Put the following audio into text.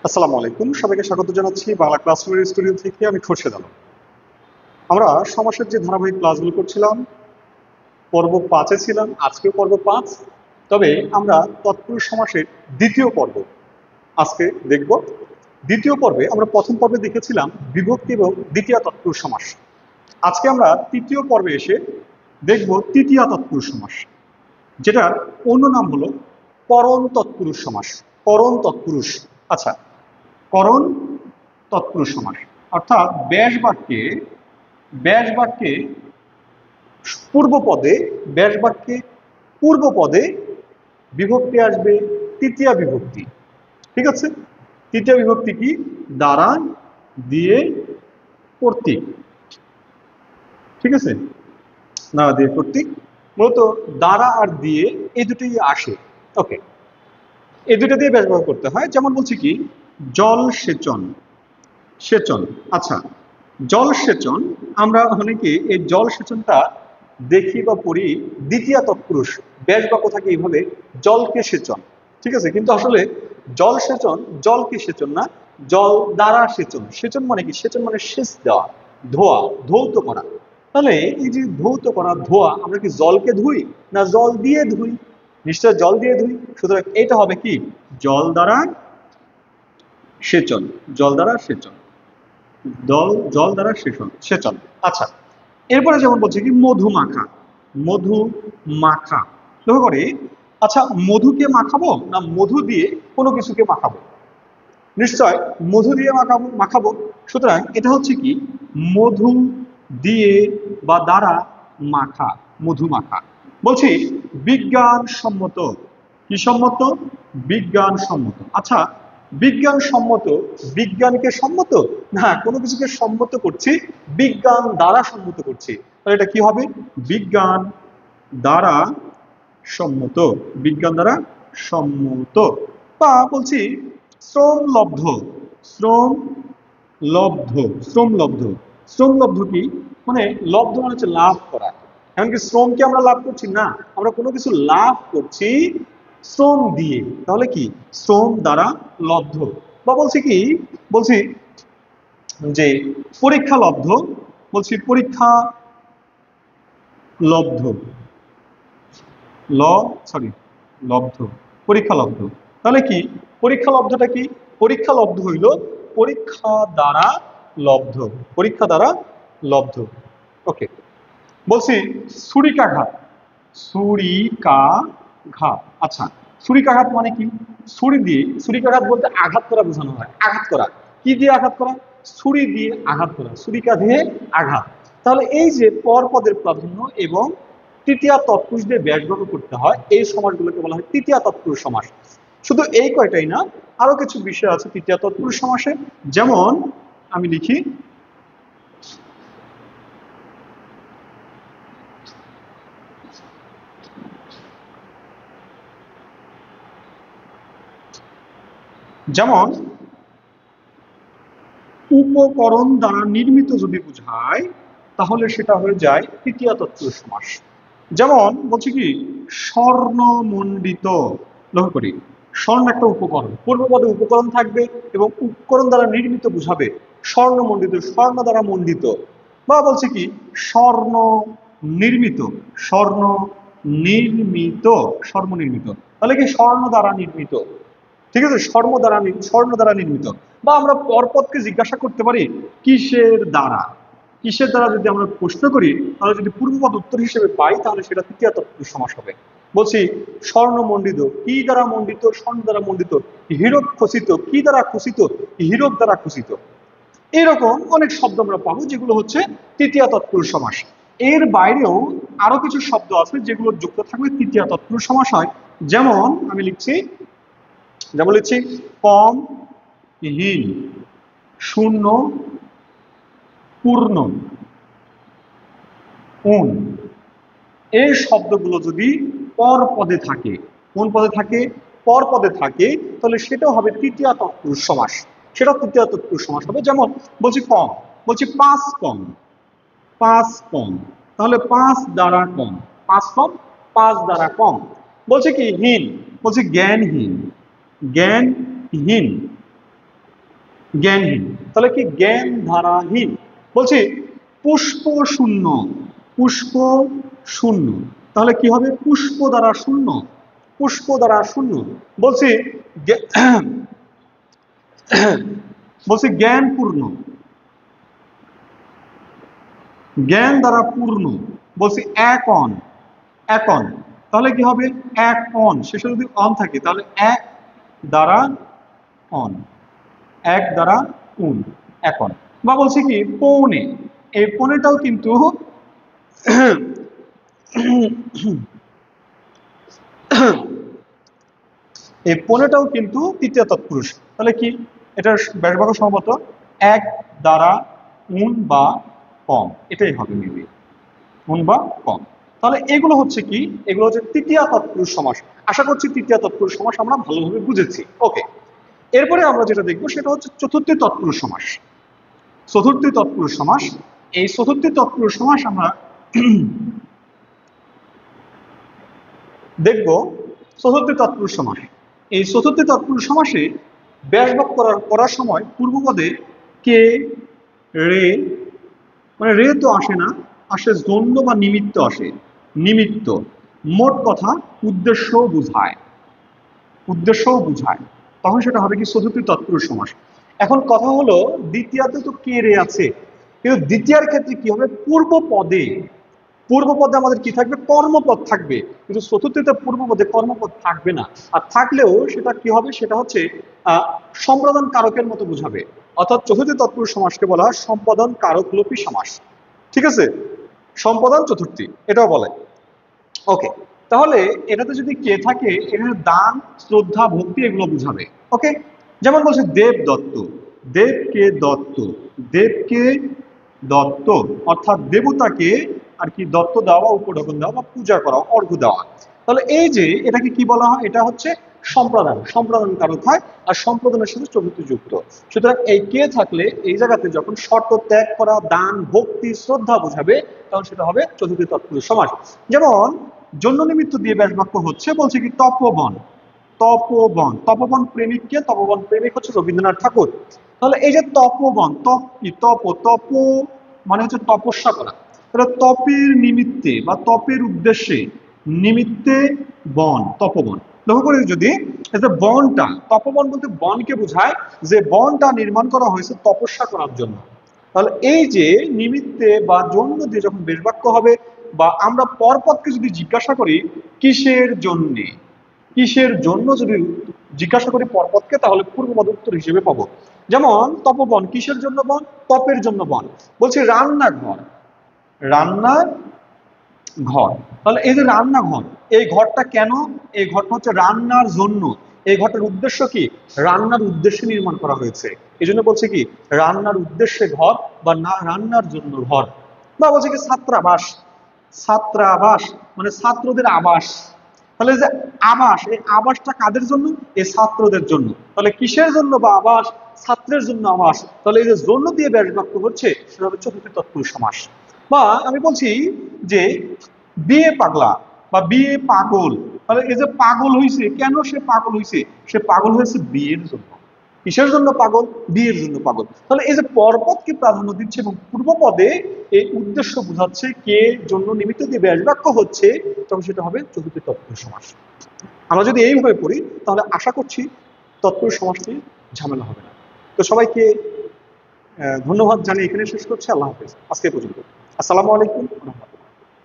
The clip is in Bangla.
আসসালামু আলাইকুম, সবাইকে স্বাগত জানাচ্ছি বাংলা ক্লাসরুমের স্টুডিও থেকে। আমি খোরশেদ আলম। আমরা সমাসের যে ধারাবাহিক ক্লাসগুলো করছিলাম, পর্ব 5-এ ছিলাম, আজকেও পর্ব 5। তবে আমরা তৎপুরুষ সমাসের দ্বিতীয় পর্ব আজকে দেখব। দ্বিতীয় পর্বে আমরা প্রথম পর্বে দেখেছিলাম বিভক্তি এবং দ্বিতীয় তৎপুরুষ সমাস। আজকে আমরা তৃতীয় পর্বে এসে দেখব তৃতীয় তৎপুরুষ সমাস, যেটার অন্য নাম হলো করণ তৎপুরুষ সমাস। করণ তৎপুরুষ, আচ্ছা, করণ তৎপুরুষ সমাস অর্থাৎ ব্যাস বাক্যে পূর্ব পদে বিভক্তি আসবে তৃতীয়া বিভক্তি। ঠিক আছে, তৃতীয় বিভক্তি কি? দ্বারা, দিয়ে, কর্তৃক। ঠিক আছে, দ্বারা, দিয়ে, কর্তৃক। মূলত দ্বারা আর দিয়ে এই দুটোই আসে। ওকে, এই দুটো দিয়ে ব্যাস ব্যবহার করতে হয়। যেমন বলছি কি, জল সেচন। সেচন, আচ্ছা, জল সেচন আমরা অনেকে এই জল সেচনটা দেখি বা পড়ি দ্বিতীয় তৎপুরুষ ব্যাস বাক্য থাকে এইভাবে, জলকে সেচন। ঠিক আছে, কিন্তু আসলে জল সেচন জলকে সেচন না, জল দ্বারা সেচন। সেচন মানে কি? সেচন মানে সেচ দেওয়া, ধোয়া, ধৌত করা। তাহলে এই যে ধৌত করা, ধোয়া, আমরা কি জলকে ধুই না জল দিয়ে ধুই? নিশ্চয় জল দিয়ে ধুই। সুতরাং এটা হবে কি? জল দ্বারা সেচন। জল দ্বারা সেচন, জল দ্বারা সেচন। আচ্ছা, এরপরে যেমন বলছে কি মধু মাখা। মধু মাখা, লক্ষ্য করে। আচ্ছা, মধুকে মাখাবো না মধু দিয়ে কোনো কিছুকে মাখাবো? নিশ্চয় মধু দিয়ে মাখাবো। সুতরাং এটা হচ্ছে কি? মধু দিয়ে বা দ্বারা মাখা, মধু মাখা। বলছি বিজ্ঞানসম্মত। কি সম্মত? বিজ্ঞানসম্মত। আচ্ছা, বিজ্ঞানসম্মত, বিজ্ঞানকে সম্মত না, কোনো কিছুকে সম্মত করছি, বিজ্ঞান দ্বারা সম্মত করছি। তাহলে এটা কি হবে? বিজ্ঞান দ্বারা সম্মত। বিজ্ঞান দ্বারা সম্মত। বা বলছি শ্রম লব্ধ। শ্রম লব্ধ, শ্রম লব্ধ। শ্রম লব্ধ কি? মানে লব্ধ মানে হচ্ছে লাভ করা। এমনকি শ্রমকে আমরা লাভ করছি না, আমরা কোনো কিছু লাভ করছি শ্রম দিয়ে। তাহলে কি? শ্রম দ্বারা লব্ধ। বা বলছি কি, বলছি যে পরীক্ষা লব্ধ। বলছি পরীক্ষা লব্ধ, লব্ধ, পরীক্ষা লব্ধ। তাহলে কি? পরীক্ষা লব্ধটা কি? পরীক্ষা লব্ধ হইল পরীক্ষা দ্বারা লব্ধ, পরীক্ষা দ্বারা লব্ধ। ওকে, বলছি ছুরিকাঘাত। ছুরিকাঘাত, আচ্ছা, ছুরিকাঘাত মানে কি? ছুরি দিয়ে, ছুরিকাঘাত বলতে আঘাত করা বোঝানো হয়। আঘাত করা, কি দিয়ে আঘাত করা? ছুরি দিয়ে আঘাত করা, ছুরিকা দিয়ে আঘাত। তাহলে এই যে পরপদের প্রাধান্য এবং তৃতীয় তৎপুরুষ দিয়ে ব্যাস ব্যবহার করতে হয়, এই সমাসগুলোকে বলা হয় তৃতীয় তৎপুরুষ সমাস। শুধু এই কয়টাই না, আরো কিছু বিষয় আছে তৃতীয় তৎপুরুষ সমাসে। যেমন আমি লিখি, যেমন উপকরণ দ্বারা নির্মিত যদি বোঝায় তাহলে সেটা হয়ে যায় তৃতীয় তৎপুরুষ সমাস। যেমন বলছি কি স্বর্ণমণ্ডিত। লক্ষ্য করি, স্বর্ণ একটা উপকরণ, পূর্বপদে উপকরণ থাকবে এবং উপকরণ দ্বারা নির্মিত বুঝাবে স্বর্ণমণ্ডিত, স্বর্ণ দ্বারা মণ্ডিত। বা বলছি কি স্বর্ণ নির্মিত, স্বর্ণ নির্মিত, স্বর্ণনির্মিত। তাহলে কি স্বর্ণ দ্বারা নির্মিত। ঠিক আছে, স্বর্ণ দ্বারা নির্মিত। বা আমরা পরপদকে জিজ্ঞাসা করতে পারি কিসের দ্বারা। কিসের দ্বারা যদি আমরা প্রশ্ন করি, তাহলে যদি পূর্বপদ উত্তর হিসেবে পাই তাহলে সেটা তৃতীয় তৎপুরুষ সমাস হবে। বলছি স্বর্ণমণ্ডিত, কি দ্বারা মণ্ডিত? স্বর্ণ দ্বারা মণ্ডিত। হীরক খচিত, কি দ্বারা খচিত? হীরক দ্বারা খচিত। এরকম অনেক শব্দ আমরা পাবো যেগুলো হচ্ছে তৃতীয় তৎপুরুষ সমাস। এর বাইরেও আরো কিছু শব্দ আছে যেগুলো যুক্ত থাকলে তৃতীয় তৎপুরুষ সমাস হয়। যেমন আমি লিখছি, যেমন লিখছি কম, হীন, শূন্য, পূর্ণ, উন। এই শব্দগুলো যদি পর পদে থাকে, কোন পদে থাকে? পর পদে থাকে, তাহলে সেটাও হবে তৃতীয় তৎপুরুষ সমাস। সেটা তৃতীয় তৎপুরুষ সমাস হবে। যেমন বলছি কম, বলছি 5 কম, 5 কম, তাহলে 5 দ্বারা কম, 5 কম, 5 দ্বারা কম। বলছে কি হীন, বলছি জ্ঞানহীন, জ্ঞানহীন, জ্ঞানহীন। তাহলে কি জ্ঞান ধারাহীন। বলছি পুষ্প শূন্য, পুষ্প শূন্য, তাহলে কি হবে পুষ্প দ্বারা শূন্য, পুষ্প দ্বারা শূন্য। বলছি বলছি জ্ঞান পূর্ণ, জ্ঞান দ্বারা পূর্ণ। বলছি এক অন, এক অন, তাহলে কি হবে এক অন, শেষে যদি অন থাকে তাহলে এক দ্বারা অন, এক দ্বারা উন, এক অন। বা বলছি কি পৌনে, এই পৌনেটাও কিন্তু এই পৌনেটাও কিন্তু তৃতীয় তৎপুরুষ। তাহলে কি এটার ব্যাসবাক্য সম্ভবত এক দ্বারা উন বা কম, এটাই হবে মেবি, উন বা কম। তাহলে এগুলো হচ্ছে কি, এগুলো হচ্ছে তৃতীয় তৎপুরুষ সমাস। আশা করছি তৃতীয় তৎপুরুষ সমাস আমরা ভালোভাবে বুঝেছি। ওকে, এরপরে আমরা যেটা দেখবো সেটা হচ্ছে চতুর্থী তৎপুরুষ সমাস। চতুর্থী তৎপুরুষ সমাস, এই চতুর্থী তৎপুরুষ সমাস আমরা দেখব। চতুর্থী তৎপুরুষ সমাস, এই চতুর্থী তৎপুরুষ সমাসে ব্যাসবাক করার সময় পূর্বপদে কে, রে, মানে রে তো আসে না, আসে জন্য বা নিমিত্ত আসে, নিমিত্ত। মোট কথা উদ্দেশ্যও বুঝায়, উদ্দেশ্যও বুঝায়, তখন সেটা হবে কি চতুর্থী তৎপুরুষ সমাস। এখন কথা হলো দ্বিতীয়তে তো কে রে আছে, কিন্তু দ্বিতীয়ার ক্ষেত্রে কি হবে পূর্ব পদে, পূর্ব পদে আমাদের কি থাকবে কর্মপদ থাকবে, কিন্তু চতুর্থীতে পূর্ব পদে কর্মপদ থাকবে না। আর থাকলেও সেটা কি হবে, সেটা হচ্ছে সম্পাদন কারকের মতো বুঝাবে। অর্থাৎ চতুর্থী তৎপুরুষ সমাসকে বলা হয় সম্পাদন কারকলোপী সমাস। ঠিক আছে, সম্পাদন চতুর্থী এটাও বলে। ওকে, তাহলে এটাতে যদি কে থাকে এখানে দান, শ্রদ্ধা, ভক্তি এগুলো বুঝাবে। ওকে, যেমন বলছে দেব দত্ত, দেবকে দত্ত, দেবকে দত্ত অর্থাৎ দেবতাকে আর কি দত্ত দেওয়া, উপঢৌকন দেওয়া বা পূজা করা, অর্ঘ্য দেওয়া। তাহলে এই যে এটাকে কি বলা হয়, এটা হচ্ছে সম্প্রদান, সম্প্রদান কারক হয়, আর সম্প্রদানের সাথে চতুর্থী যুক্ত। সুতরাং এই কে থাকলে এই জায়গাতে যখন শর্ত ত্যাগ করা, দান, ভক্তি, শ্রদ্ধা বোঝাবে, তখন সেটা হবে চতুর্থী তৎপুরুষ সমাস। যেমন জন্য নিমিত্ত দিয়ে ব্যাসবাক্য হচ্ছে, বলছে কি তপবন, তপবন, তপবন প্রেমিককে, তপবন প্রেমিক হচ্ছে রবীন্দ্রনাথ ঠাকুর। তাহলে এই যে তপবন, তপ কি তপ, তপ মানে হচ্ছে তপস্যা করা, তাহলে তপের নিমিত্তে বা তপের উদ্দেশ্যে, নিমিত্তে বন, তপবন। লক্ষ্য করে যদি বনটা, তপবন বলতে বনকে বোঝায়, যে বনটা নির্মাণ করা হয়েছে তপস্যা করার জন্য। তাহলে এই যে নিমিত্তে বা জন্য দিয়ে যখন বেশবাক্য হবে, বা আমরা পরপদকে যদি জিজ্ঞাসা করি কিসের জন্যে, কিসের জন্য যদি জিজ্ঞাসা করি পরপদকে, তাহলে পূর্বপদ উত্তর হিসেবে পাবো। যেমন তপবন কিসের জন্য বন, তপের জন্য বন। বলছি রান্নাঘর, রান্নার ঘর, তাহলে এই যে রান্নাঘর, এই ঘরটা কেন, এই ঘরটা হচ্ছে রান্নার জন্য, এই ঘরটার উদ্দেশ্য কি, রান্নার উদ্দেশ্যে নির্মাণ করা হয়েছে, এই জন্য বলছে কি রান্নার উদ্দেশ্যে ঘর বা না রান্নার জন্য ঘর। বা বলছে কি ছাত্রাবাস, ছাত্রাবাস মানে ছাত্রদের আবাস। তাহলে যে আবাস, এই আবাসটা কাদের জন্য, এই ছাত্রদের জন্য। তাহলে কিসের জন্য বা আবাস, ছাত্রের জন্য আবাস। তাহলে এই যে জন্য দিয়ে ব্যাসবাক্য হচ্ছে সেটা হচ্ছে চতুর্থী তৎপুরুষ সমাস। বা আমি বলছি যে বিয়ে পাগলা বা বিয়ে পাগল, তাহলে এই যে পাগল হয়েছে, কেন সে পাগল হয়েছে, সে পাগল হয়েছে বিয়ের জন্য। কিসের জন্য পাগল, বিয়ের জন্য পাগল। তাহলে এই যে পরপদকে প্রাধান্য দিচ্ছে এবং পূর্ব পদে এই উদ্দেশ্য বোঝাচ্ছে, কে জন্য নিমিত্ত দিয়ে ব্যাসবাক্য হচ্ছে, তখন সেটা হবে চতুর্থী তৎপুরুষ সমাস। আমরা যদি এইভাবে পড়ি তাহলে আশা করছি তৎপুরুষ সমাসটি ঝামেলা হবে না। তো সবাইকে ধন্যবাদ জানিয়ে এখানে শেষ করছি। আল্লাহ হাফেজ, আজকে পর্যন্ত। আসসালামু আলাইকুম।